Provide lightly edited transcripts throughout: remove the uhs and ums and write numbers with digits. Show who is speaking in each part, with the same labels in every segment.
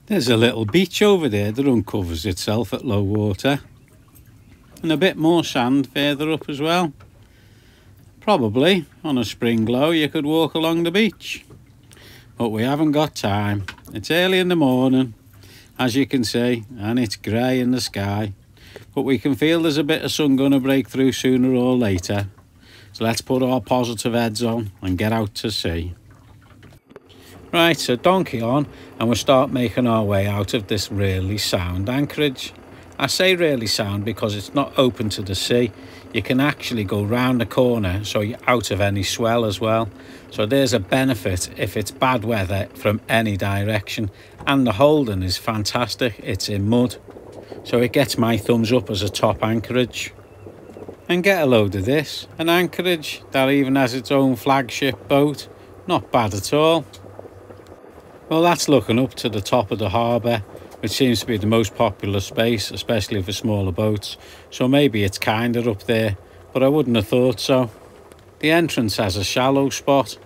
Speaker 1: There's a little beach over there that uncovers itself at low water, and a bit more sand further up as well. Probably on a spring low you could walk along the beach, but we haven't got time. It's early in the morning, as you can see, and it's grey in the sky, but we can feel there's a bit of sun going to break through sooner or later. So let's put our positive heads on and get out to sea. Right, so donkey on, and we'll start making our way out of this really sound anchorage. I say really sound because it's not open to the sea. You can actually go round the corner, so you're out of any swell as well. So there's a benefit if it's bad weather from any direction. And the holding is fantastic. It's in mud, so it gets my thumbs up as a top anchorage. And get a load of this, an anchorage that even has its own flagship boat. Not bad at all. Well, that's looking up to the top of the harbour, which seems to be the most popular space, especially for smaller boats. So maybe it's kinder up there, but I wouldn't have thought so. The entrance has a shallow spot.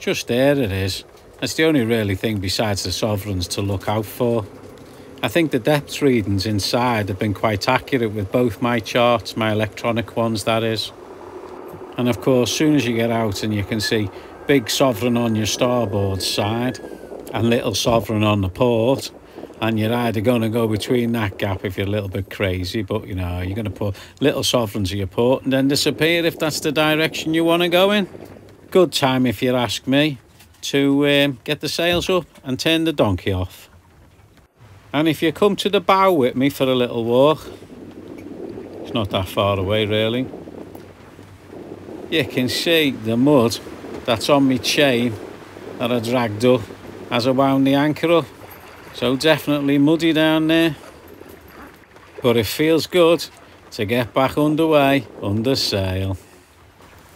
Speaker 1: Just there it is. That's the only really thing besides the sovereigns to look out for. I think the depth readings inside have been quite accurate with both my charts, my electronic ones that is. And of course, as soon as you get out and you can see big sovereign on your starboard side and little sovereign on the port, and you're either going to go between that gap if you're a little bit crazy, but you know, you're going to put little sovereigns at your port and then disappear if that's the direction you want to go in. Good time, if you ask me, to get the sails up and turn the donkey off. And if you come to the bow with me for a little walk, it's not that far away really, you can see the mud that's on my chain that I dragged up as I wound the anchor up. So definitely muddy down there, but it feels good to get back underway under sail.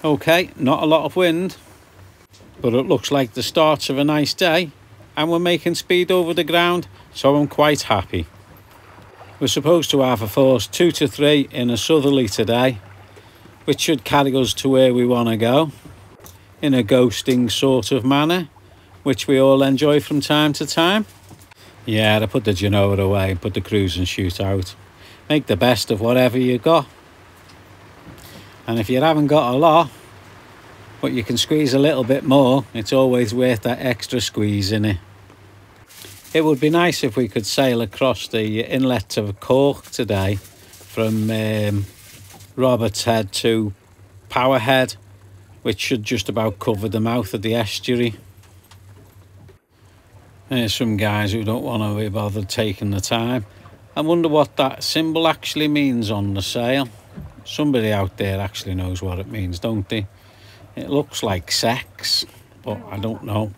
Speaker 1: Okay, not a lot of wind, but it looks like the start of a nice day, and we're making speed over the ground, so I'm quite happy. We're supposed to have a force 2 to 3 in a southerly today, which should carry us to where we want to go in a ghosting sort of manner, which we all enjoy from time to time. Yeah, to put the Genoa away, put the cruise and shoot out. Make the best of whatever you got. And if you haven't got a lot, but you can squeeze a little bit more, it's always worth that extra squeeze in it. It would be nice if we could sail across the inlet of Cork today from Roberts Head to Power Head, which should just about cover the mouth of the estuary. There's some guys who don't want to be bothered taking the time. I wonder what that symbol actually means on the sail. Somebody out there actually knows what it means, don't they? It looks like sex, but I don't know.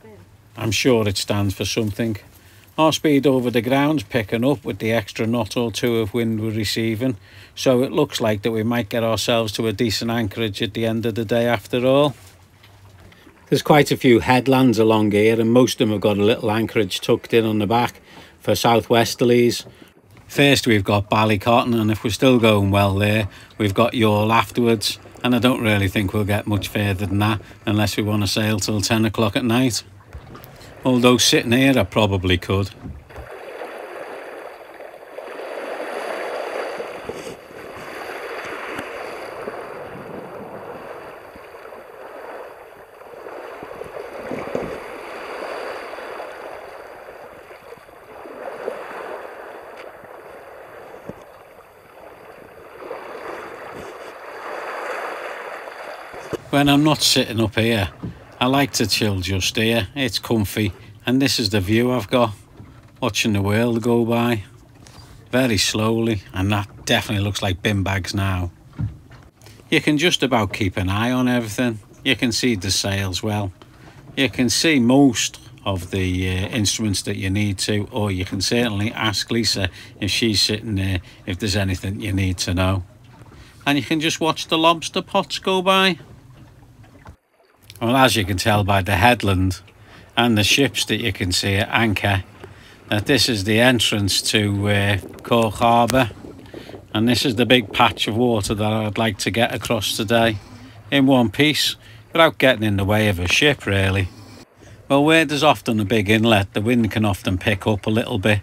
Speaker 1: I'm sure it stands for something. Our speed over the ground's picking up with the extra knot or two of wind we're receiving, so it looks like that we might get ourselves to a decent anchorage at the end of the day after all. There's quite a few headlands along here, and most of them have got a little anchorage tucked in on the back for southwesterlies. First we've got Ballycotton, and if we're still going well there, we've got Youghal afterwards, and I don't really think we'll get much further than that unless we want to sail till 10 o'clock at night. Although sitting here I probably could. When I'm not sitting up here, I like to chill just here. It's comfy, and this is the view I've got, watching the world go by very slowly, and that definitely looks like bin bags now. You can just about keep an eye on everything. You can see the sails well. You can see most of the instruments that you need to, or you can certainly ask Lisa if she's sitting there if there's anything you need to know. And you can just watch the lobster pots go by. Well, as you can tell by the headland and the ships that you can see at anchor, that this is the entrance to Cork Harbour, and this is the big patch of water that I'd like to get across today in one piece without getting in the way of a ship really. Well, where there's often a big inlet, the wind can often pick up a little bit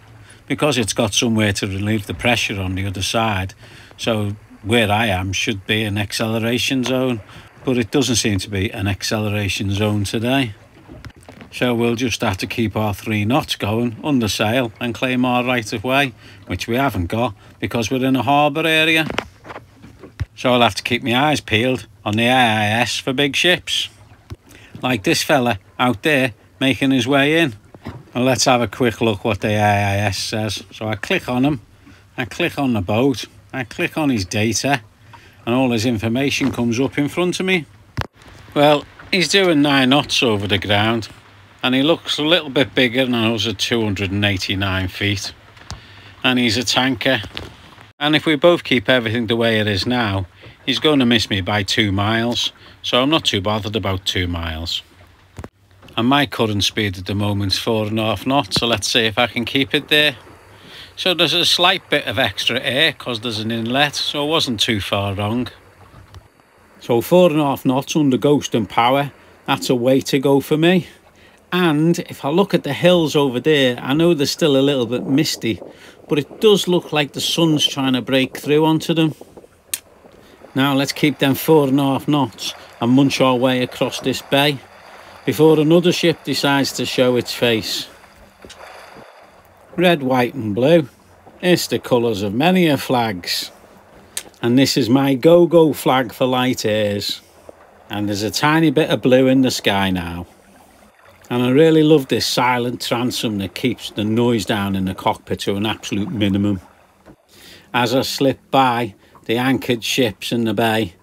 Speaker 1: because it's got somewhere to relieve the pressure on the other side. So where I am should be an acceleration zone, but it doesn't seem to be an acceleration zone today. So we'll just have to keep our 3 knots going under sail and claim our right of way, which we haven't got because we're in a harbour area. So I'll have to keep my eyes peeled on the AIS for big ships, like this fella out there making his way in. And let's have a quick look what the AIS says. So I click on him, I click on the boat, I click on his data, and all his information comes up in front of me. Well, he's doing 9 knots over the ground, and he looks a little bit bigger than us at 289 feet. And he's a tanker. And if we both keep everything the way it is now, he's going to miss me by 2 miles. So I'm not too bothered about 2 miles. And my current speed at the moment is 4.5 knots. So let's see if I can keep it there. So there's a slight bit of extra air because there's an inlet. So I wasn't too far wrong. So 4.5 knots under ghost and power. That's a way to go for me. And if I look at the hills over there, I know they're still a little bit misty, but it does look like the sun's trying to break through onto them. Now let's keep them 4.5 knots and munch our way across this bay before another ship decides to show its face. Red, white and blue. It's the colours of many a flags. And this is my go-go flag for light airs. And there's a tiny bit of blue in the sky now. And I really love this silent transom that keeps the noise down in the cockpit to an absolute minimum. As I slip by the anchored ships in the bay,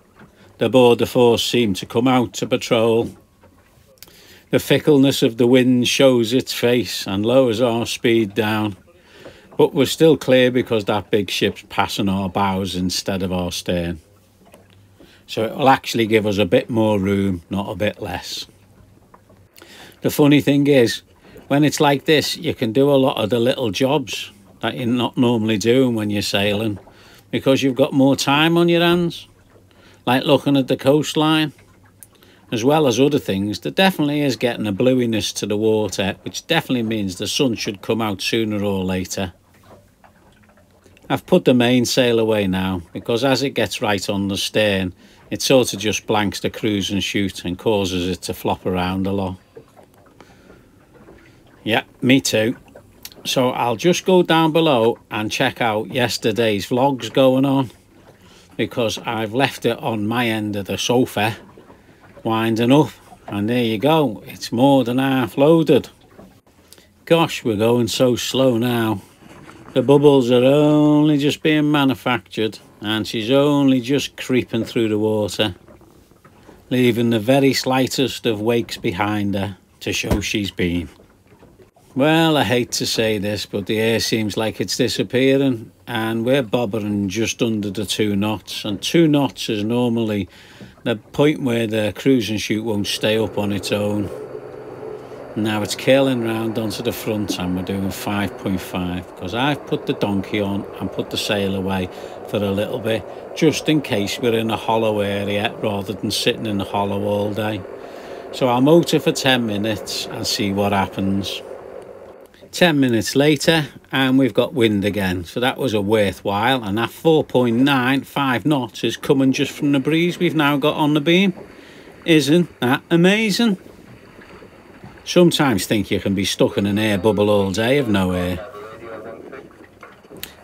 Speaker 1: the border force seem to come out to patrol. The fickleness of the wind shows its face and lowers our speed down. But we're still clear because that big ship's passing our bows instead of our stern. So it will actually give us a bit more room, not a bit less. The funny thing is, when it's like this, you can do a lot of the little jobs that you're not normally doing when you're sailing because you've got more time on your hands, like looking at the coastline. As well as other things, there definitely is getting a bluiness to the water, which definitely means the sun should come out sooner or later. I've put the mainsail away now because as it gets right on the stern, it sort of just blanks the cruise and shoot and causes it to flop around a lot. Yeah, me too. So I'll just go down below and check out yesterday's vlogs going on because I've left it on my end of the sofa winding up, and there you go, it's more than half loaded. Gosh, we're going so slow now. The bubbles are only just being manufactured and she's only just creeping through the water, leaving the very slightest of wakes behind her to show she's been. Well, I hate to say this, but the air seems like it's disappearing and we're bobbering just under the 2 knots. And 2 knots is normally the point where the cruise and shoot won't stay up on its own. Now it's curling round onto the front and we're doing 5.5 because I've put the donkey on and put the sail away for a little bit, just in case we're in a hollow area rather than sitting in the hollow all day. So I'll motor for 10 minutes and see what happens. 10 minutes later and we've got wind again, so that was a worthwhile, and that 4.95 knots is coming just from the breeze we've now got on the beam. Isn't that amazing? Sometimes think you can be stuck in an air bubble all day of no air.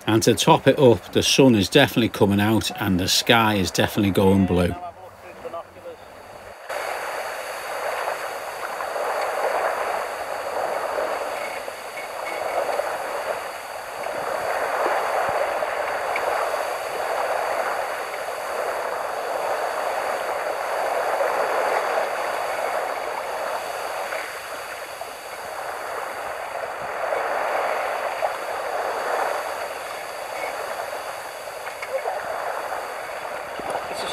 Speaker 1: And to top it up, the sun is definitely coming out and the sky is definitely going blue.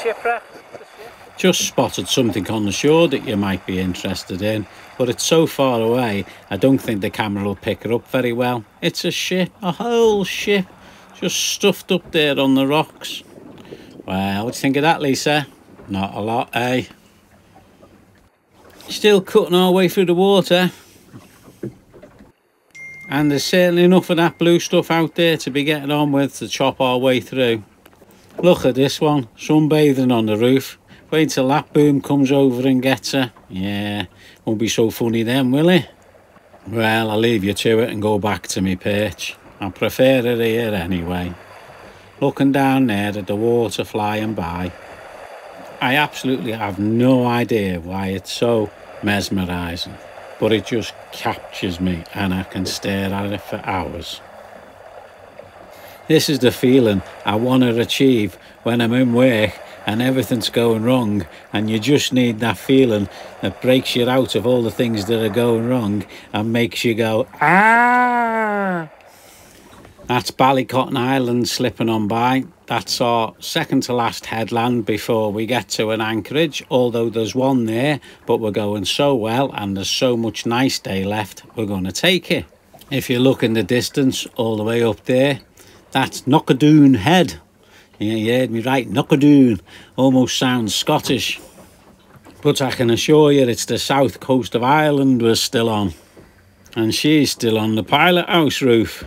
Speaker 2: Shipwreck.
Speaker 1: Just spotted something on the shore that you might be interested in, but it's so far away I don't think the camera will pick it up very well. It's a ship, a whole ship, just stuffed up there on the rocks. Well, what do you think of that, Lisa? Not a lot, eh? Still cutting our way through the water, and there's certainly enough of that blue stuff out there to be getting on with to chop our way through. Look at this one, sunbathing on the roof. Wait till that boom comes over and gets her. Yeah, won't be so funny then, will it? Well, I'll leave you to it and go back to me perch. I prefer it here anyway. Looking down there at the water flying by. I absolutely have no idea why it's so mesmerising, but it just captures me and I can stare at it for hours. This is the feeling I want to achieve when I'm in work and everything's going wrong, and you just need that feeling that breaks you out of all the things that are going wrong and makes you go, ah! That's Ballycotton Island slipping on by. That's our second to last headland before we get to an anchorage, although there's one there, but we're going so well and there's so much nice day left, we're going to take it. If you look in the distance all the way up there, that's Knockadoon Head. Yeah, you heard me right, Knockadoon. Almost sounds Scottish. But I can assure you it's the south coast of Ireland we're still on. And she's still on the pilot house roof.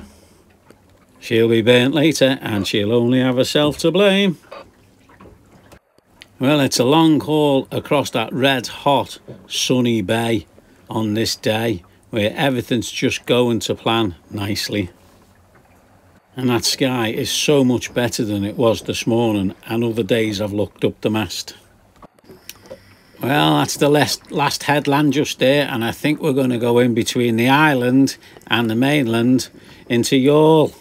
Speaker 1: She'll be burnt later and she'll only have herself to blame. Well, it's a long haul across that red hot sunny bay on this day where everything's just going to plan nicely. And that sky is so much better than it was this morning and other days I've looked up the mast. Well, that's the last headland just there, and I think we're going to go in between the island and the mainland into Youghal.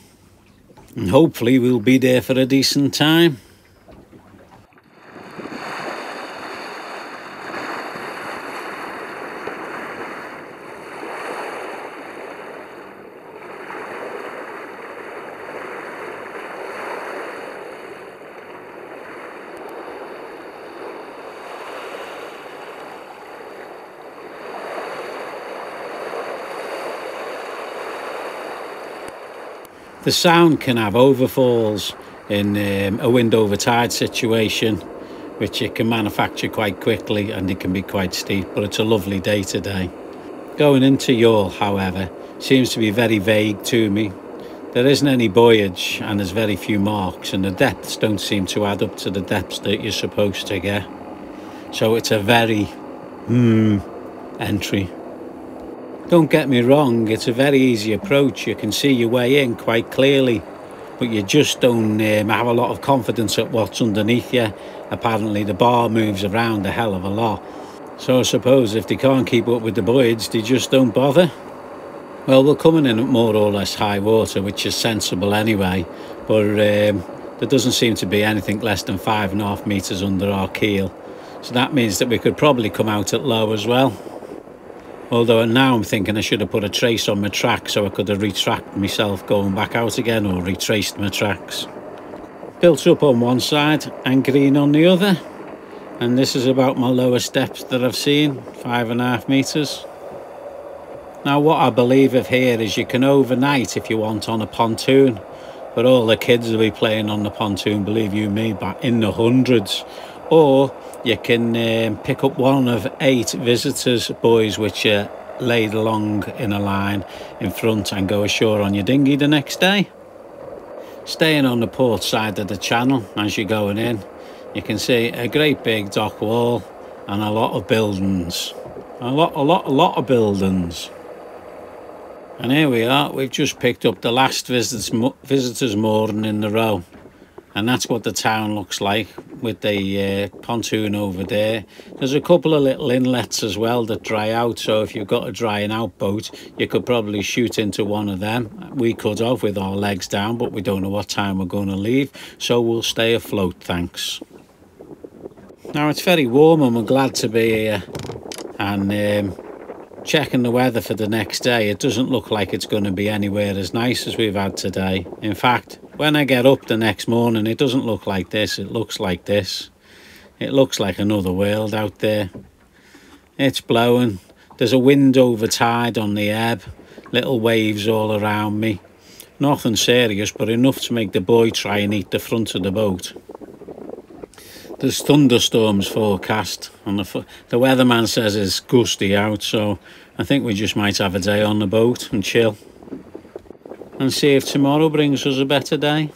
Speaker 1: And hopefully we'll be there for a decent time. The sound can have overfalls in a wind over tide situation, which it can manufacture quite quickly and it can be quite steep, but it's a lovely day today. Going into Youghal, however, seems to be very vague to me. There isn't any buoyage and there's very few marks, and the depths don't seem to add up to the depths that you're supposed to get. So it's a very entry. Don't get me wrong, it's a very easy approach. You can see your way in quite clearly, but you just don't have a lot of confidence at what's underneath you. Apparently the bar moves around a hell of a lot. So I suppose if they can't keep up with the buoyage, they just don't bother. Well, we're coming in at more or less high water, which is sensible anyway, but there doesn't seem to be anything less than 5.5 metres under our keel. So that means that we could probably come out at low as well. Although now I'm thinking I should have put a trace on my track so I could have retracted myself going back out again, or retraced my tracks. Built up on one side and green on the other. And this is about my lowest depth that I've seen, 5.5 metres. Now what I believe of here is you can overnight if you want on a pontoon, but all the kids will be playing on the pontoon, believe you me, back in the hundreds. Or you can pick up one of 8 visitors' buoys which are laid along in a line in front and go ashore on your dinghy the next day. Staying on the port side of the channel as you're going in, you can see a great big dock wall and a lot of buildings. A lot of buildings. And here we are, we've just picked up the last visitors mooring in the row. And that's what the town looks like with the pontoon over there. There's a couple of little inlets as well that dry out, so if you've got a drying out boat you could probably shoot into one of them. We could have with our legs down, but we don't know what time we're going to leave, so we'll stay afloat, thanks. Now it's very warm and we're glad to be here, and checking the weather for the next day, it doesn't look like it's going to be anywhere as nice as we've had today. In fact, when I get up the next morning, it doesn't look like this, it looks like this. It looks like another world out there. It's blowing, there's a wind over tide on the ebb, little waves all around me. Nothing serious, but enough to make the boy try and eat the front of the boat. There's thunderstorms forecast, and the weatherman says it's gusty out, so I think we just might have a day on the boat and chill and see if tomorrow brings us a better day.